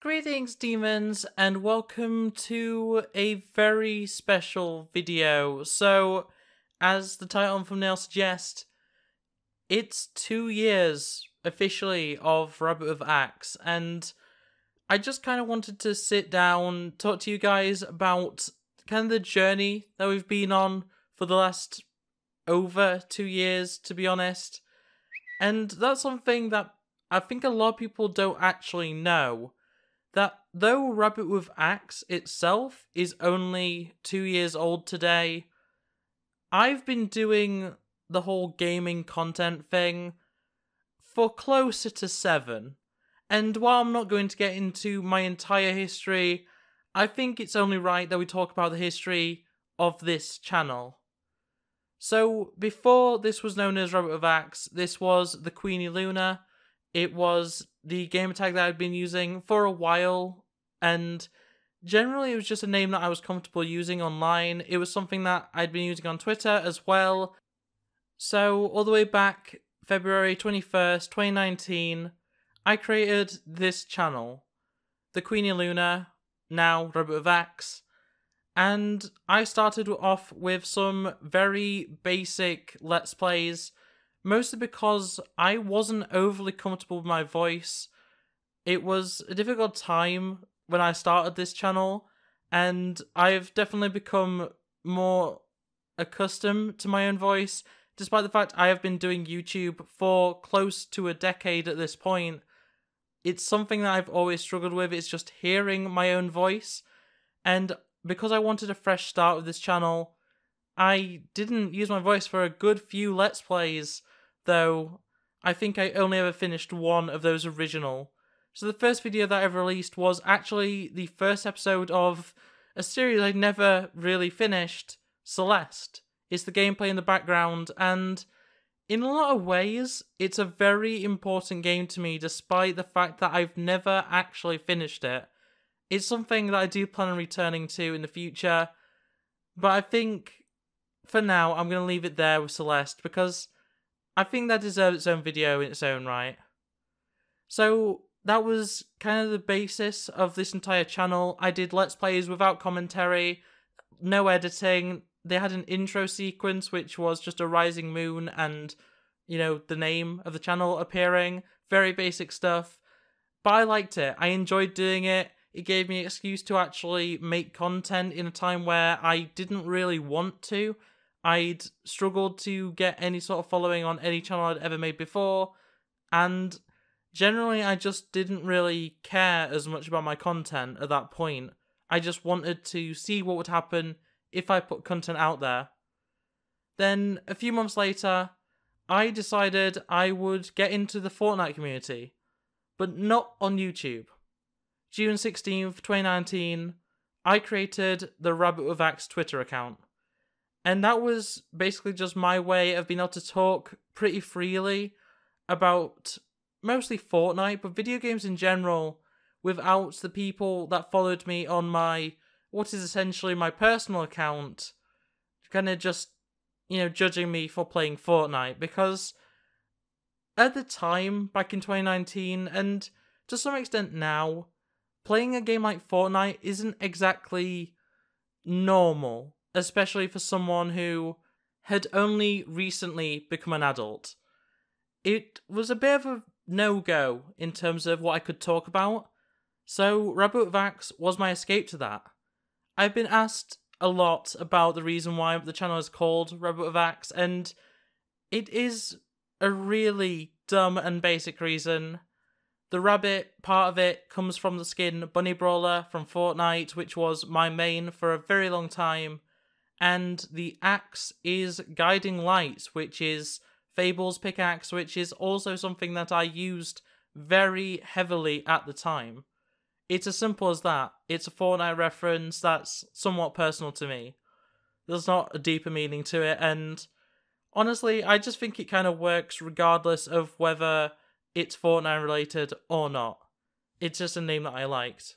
Greetings, demons, and welcome to a very special video. So, as the title and thumbnail suggest, it's 2 years officially of Rabbit with Axe, and I just kind of wanted to sit down, talk to you guys about kind of the journey that we've been on for the last over 2 years, to be honest. And that's something that I think a lot of people don't actually know. That though Rabbit with Axe itself is only 2 years old today, I've been doing the whole gaming content thing for closer to 7. And while I'm not going to get into my entire history, I think it's only right that we talk about the history of this channel. So, before this was known as Rabbit with Axe, this was the Queenie Luna. It was the gamer tag that I'd been using for a while, and generally it was just a name that I was comfortable using online. It was something that I'd been using on Twitter as well. So, all the way back February 21st, 2019, I created this channel, the Queenie Luna, now Rabbit with Axe, and I started off with some very basic Let's Plays, mostly because I wasn't overly comfortable with my voice. It was a difficult time when I started this channel, and I've definitely become more accustomed to my own voice, despite the fact I have been doing YouTube for close to a decade at this point. It's something that I've always struggled with, it's just hearing my own voice, and because I wanted a fresh start with this channel, I didn't use my voice for a good few Let's Plays, though I think I only ever finished one of those original. So the first video that I've released was actually the first episode of a series I'd never really finished, Celeste. It's the gameplay in the background, and in a lot of ways, it's a very important game to me, despite the fact that I've never actually finished it. It's something that I do plan on returning to in the future, but I think for now I'm going to leave it there with Celeste, because I think that deserves its own video in its own right. So that was kind of the basis of this entire channel. I did Let's Plays without commentary, no editing. They had an intro sequence which was just a rising moon and, the name of the channel appearing. Very basic stuff. But I liked it. I enjoyed doing it. It gave me an excuse to actually make content in a time where I didn't really want to. I'd struggled to get any sort of following on any channel I'd ever made before, and generally I just didn't really care as much about my content at that point. I just wanted to see what would happen if I put content out there. Then, a few months later, I decided I would get into the Fortnite community, but not on YouTube. June 16th, 2019, I created the Rabbit with Axe Twitter account. And that was basically just my way of being able to talk pretty freely about mostly Fortnite, but video games in general, without the people that followed me on what is essentially my personal account, kind of just, judging me for playing Fortnite. Because at the time, back in 2019, and to some extent now, playing a game like Fortnite isn't exactly normal, especially for someone who had only recently become an adult. It was a bit of a no-go in terms of what I could talk about, so Rabbit with Axe was my escape to that. I've been asked a lot about the reason why the channel is called Rabbit with Axe, and it is a really dumb and basic reason. The rabbit part of it comes from the skin Bunny Brawler from Fortnite, which was my main for a very long time, and the axe is Guiding Light, which is Fable's pickaxe, which is also something that I used very heavily at the time. It's as simple as that. It's a Fortnite reference that's somewhat personal to me. There's not a deeper meaning to it, and honestly, I just think it kind of works regardless of whether it's Fortnite related or not. It's just a name that I liked.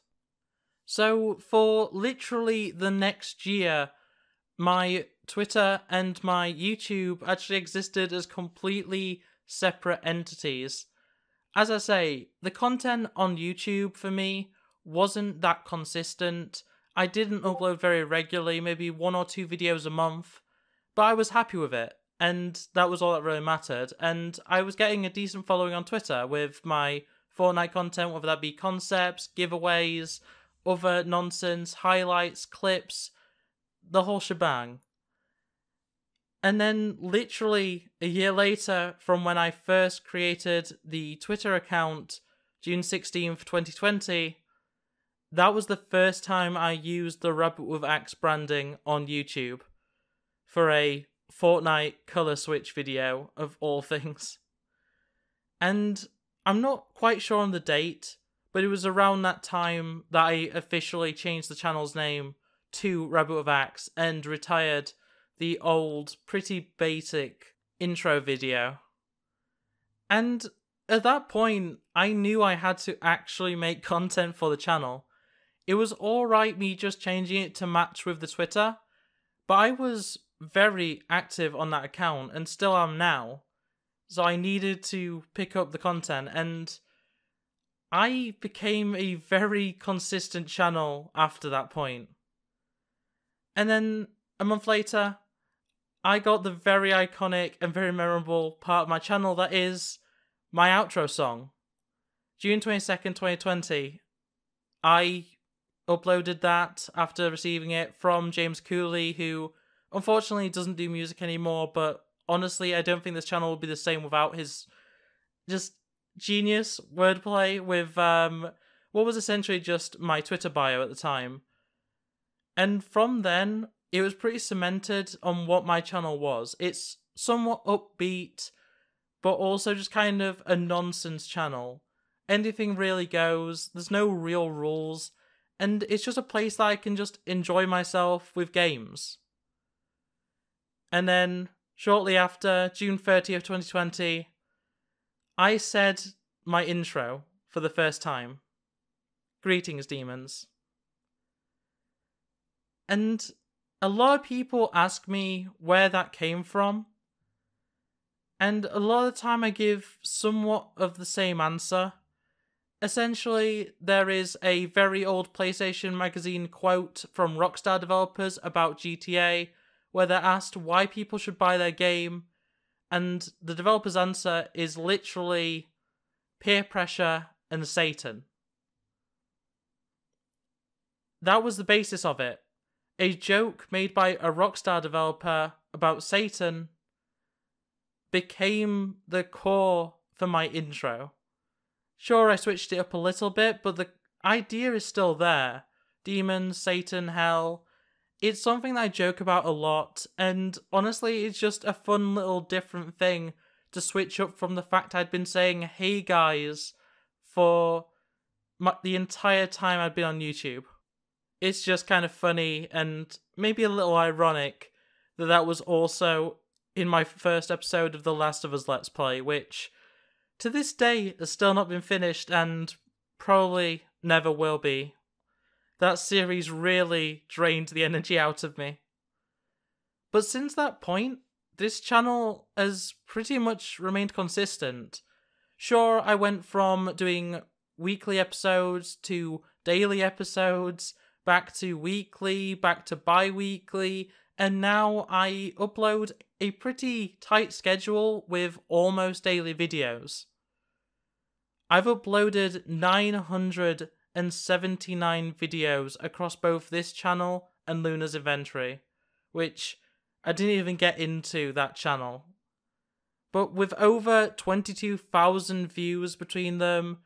So for literally the next year, my Twitter and my YouTube actually existed as completely separate entities. As I say, the content on YouTube for me wasn't that consistent. I didn't upload very regularly, maybe 1 or 2 videos a month, but I was happy with it, and that was all that really mattered. And I was getting a decent following on Twitter with my Fortnite content, whether that be concepts, giveaways, other nonsense, highlights, clips, the whole shebang. And then literally a year later from when I first created the Twitter account, June 16th, 2020, that was the first time I used the Rabbit with Axe branding on YouTube for a Fortnite colour switch video of all things. And I'm not quite sure on the date, but it was around that time that I officially changed the channel's name to Rabbit with Axe and retired the old, pretty basic intro video. And at that point, I knew I had to actually make content for the channel. It was alright me just changing it to match with the Twitter, but I was very active on that account and still am now. So I needed to pick up the content, and I became a very consistent channel after that point. And then a month later, I got the very iconic and very memorable part of my channel that is my outro song. June 22nd, 2020, I uploaded that after receiving it from James Cooley, who unfortunately doesn't do music anymore, but honestly, I don't think this channel would be the same without his just genius wordplay with what was essentially just my Twitter bio at the time. And from then, it was pretty cemented on what my channel was. It's somewhat upbeat, but also just kind of a nonsense channel. Anything really goes, there's no real rules, and it's just a place that I can just enjoy myself with games. And then, shortly after, June 30th, 2020, I said my intro for the first time. Greetings, demons. And a lot of people ask me where that came from, and a lot of the time I give somewhat of the same answer. Essentially, there is a very old PlayStation magazine quote from Rockstar developers about GTA, where they're asked why people should buy their game, and the developer's answer is literally peer pressure and Satan. That was the basis of it. A joke made by a Rockstar developer about Satan became the core for my intro. Sure, I switched it up a little bit, but the idea is still there. Demons, Satan, hell. It's something that I joke about a lot, and honestly, it's just a fun little different thing to switch up from the fact I'd been saying, hey guys, for the entire time I'd been on YouTube. It's just kind of funny and maybe a little ironic that that was also in my first episode of The Last of Us Let's Play, which to this day has still not been finished and probably never will be. That series really drained the energy out of me. But since that point, this channel has pretty much remained consistent. Sure, I went from doing weekly episodes to daily episodes, back to weekly, back to bi-weekly, and now I upload a pretty tight schedule with almost daily videos. I've uploaded 979 videos across both this channel and Luna's Inventory, which I didn't even get into that channel. But with over 22,000 views between them,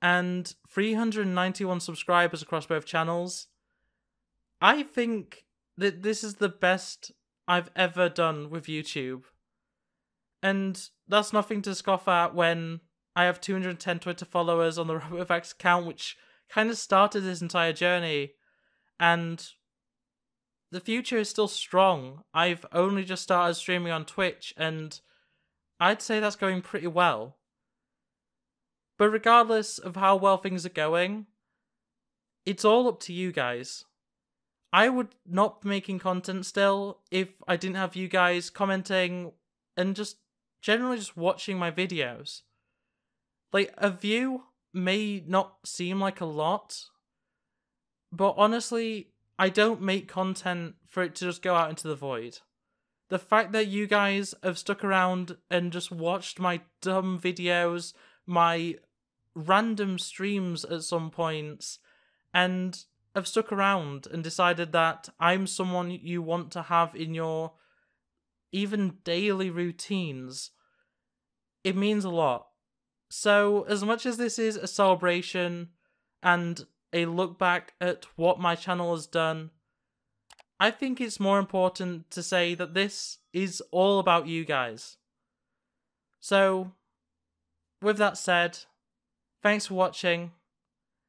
and 391 subscribers across both channels, I think that this is the best I've ever done with YouTube. And that's nothing to scoff at when I have 210 Twitter followers on the Rabbit with Axe account, which kind of started this entire journey. And the future is still strong. I've only just started streaming on Twitch, and I'd say that's going pretty well. But regardless of how well things are going, it's all up to you guys. I would not be making content still if I didn't have you guys commenting and just generally just watching my videos. Like, a view may not seem like a lot, But honestly, I don't make content for it to just go out into the void. The fact that you guys have stuck around and just watched my dumb videos, my random streams at some points, and have stuck around and decided that I'm someone you want to have in your even daily routines, it means a lot. So, as much as this is a celebration and a look back at what my channel has done, I think it's more important to say that this is all about you guys. So, with that said, thanks for watching.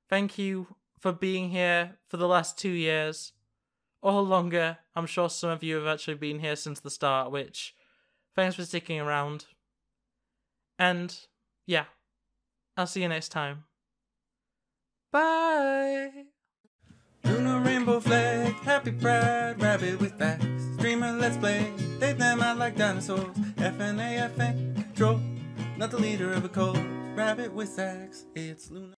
Thank you for being here for the last 2 years. Or longer. I'm sure some of you have actually been here since the start, which, thanks for sticking around. And, yeah, I'll see you next time. Bye! Lunar rainbow flag, happy pride, rabbit with facts. Streamer, let's play, they them out like dinosaurs. FNA, FN, control, not the leader of a cult. Rabbit with sax, it's Lunar.